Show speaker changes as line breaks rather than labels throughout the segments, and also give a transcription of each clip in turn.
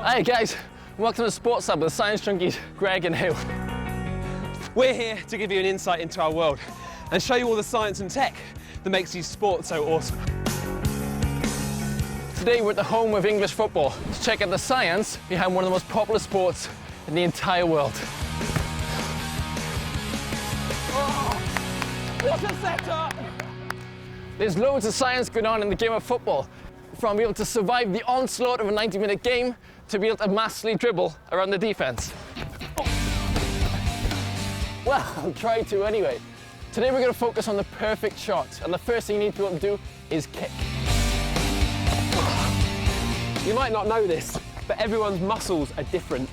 Hey guys, welcome to Sports Lab with the Science Junkies, Greg and Hugh.
We're here to give you an insight into our world and show you all the science and tech that makes these sports so awesome.
Today we're at the home of English football to check out the science behind one of the most popular sports in the entire world.
Oh, what a setup!
There's loads of science going on in the game of football, from being able to survive the onslaught of a 90-minute game to be able to masterfully dribble around the defence. Well, I'll try to anyway. Today we're going to focus on the perfect shot, and the first thing you need to be able to do is kick.
You might not know this, but everyone's muscles are different.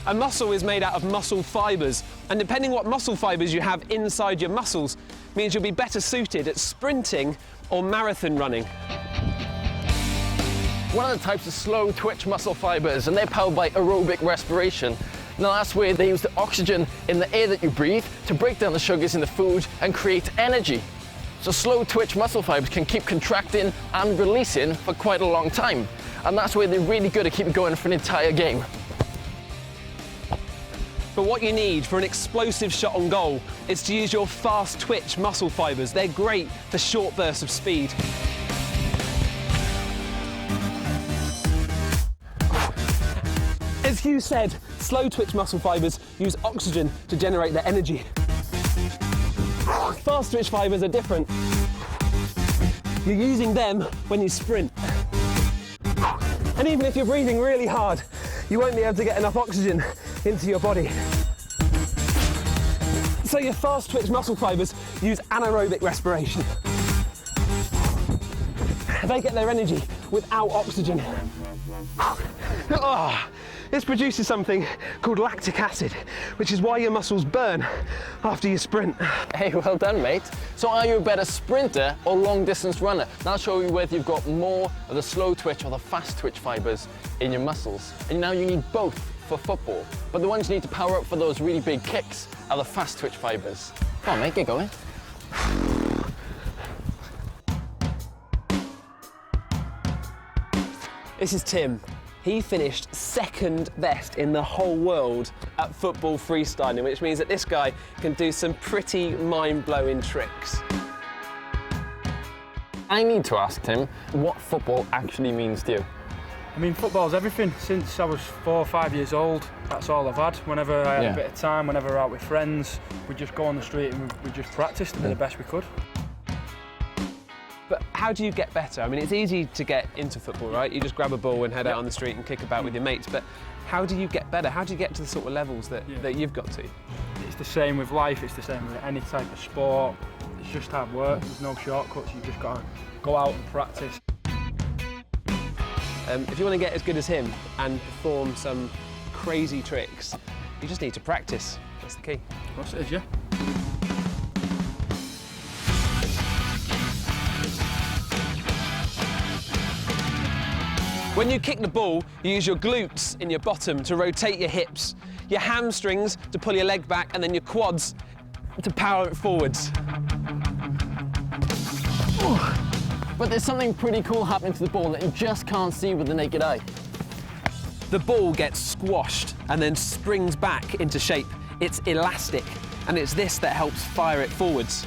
A muscle is made out of muscle fibres, and depending what muscle fibres you have inside your muscles means you'll be better suited at sprinting or marathon running.
One of the types of slow twitch muscle fibres, and they're powered by aerobic respiration. Now that's where they use the oxygen in the air that you breathe to break down the sugars in the food and create energy. So slow twitch muscle fibres can keep contracting and releasing for quite a long time. And that's where they're really good at keeping going for an entire game.
But what you need for an explosive shot on goal is to use your fast twitch muscle fibres. They're great for short bursts of speed. As Hugh said, slow twitch muscle fibres use oxygen to generate their energy. Fast twitch fibres are different. You're using them when you sprint. And even if you're breathing really hard, you won't be able to get enough oxygen into your body. So your fast twitch muscle fibres use anaerobic respiration. They get their energy without oxygen. This produces something called lactic acid, which is why your muscles burn after you sprint.
Hey, well done, mate. So are you a better sprinter or long distance runner? Now I'll show you whether you've got more of the slow twitch or the fast twitch fibres in your muscles. And now you need both for football. But the ones you need to power up for those really big kicks are the fast twitch fibres. Come on, mate, get going.
This is Tim. He finished second best in the whole world at football freestyling, which means that this guy can do some pretty mind-blowing tricks.
I need to ask Tim what football actually means to you.
I mean, football's everything. Since I was 4 or 5 years old, that's all I've had. Whenever I had a bit of time, whenever we're out with friends, we just go on the street and we just practice to be the best we could.
But how do you get better? I mean, it's easy to get into football, right? You just grab a ball and head out on the street and kick about with your mates. But how do you get better? How do you get to the sort of levels that you've got to?
It's the same with life. It's the same with any type of sport. It's just hard work. There's no shortcuts. You've just got to go out and practice.
If you want to get as good as him and perform some crazy tricks, you just need to practice. That's the key.
Of course it is, yeah.
When you kick the ball, you use your glutes in your bottom to rotate your hips, your hamstrings to pull your leg back, and then your quads to power it forwards.
But there's something pretty cool happening to the ball that you just can't see with the naked eye.
The ball gets squashed and then springs back into shape. It's elastic, and it's this that helps fire it forwards.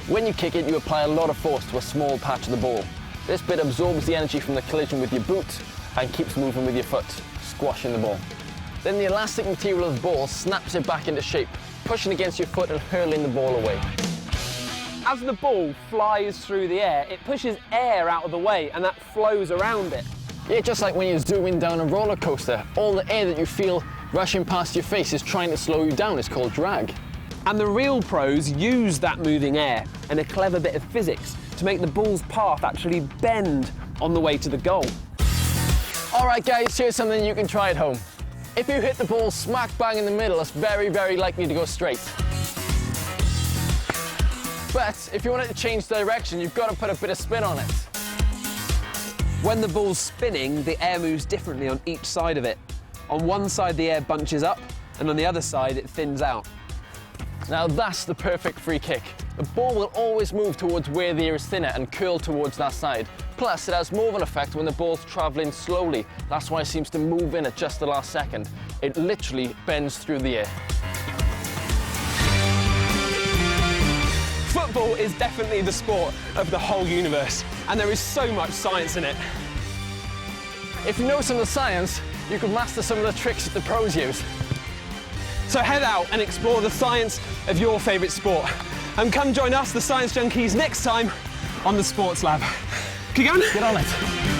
When you kick it, you apply a lot of force to a small patch of the ball. This bit absorbs the energy from the collision with your boot and keeps moving with your foot, squashing the ball. Then the elastic material of the ball snaps it back into shape, pushing against your foot and hurling the ball away.
As the ball flies through the air, it pushes air out of the way and that flows around it.
Yeah, just like when you're zooming down a roller coaster, all the air that you feel rushing past your face is trying to slow you down. It's called drag.
And the real pros use that moving air and a clever bit of physics to make the ball's path actually bend on the way to the goal.
All right, guys, here's something you can try at home. If you hit the ball smack bang in the middle, it's very, very likely to go straight. But if you want it to change direction, you've got to put a bit of spin on it.
When the ball's spinning, the air moves differently on each side of it. On one side, the air bunches up, and on the other side, it thins out.
Now that's the perfect free kick. The ball will always move towards where the air is thinner and curl towards that side. Plus, it has more of an effect when the ball's travelling slowly. That's why it seems to move in at just the last second. It literally bends through the air.
Football is definitely the sport of the whole universe, and there is so much science in it.
If you know some of the science, you can master some of the tricks that the pros use.
So head out and explore the science of your favourite sport. And come join us, the Science Junkies, next time on the Sports Lab. Keep going.
Get on it.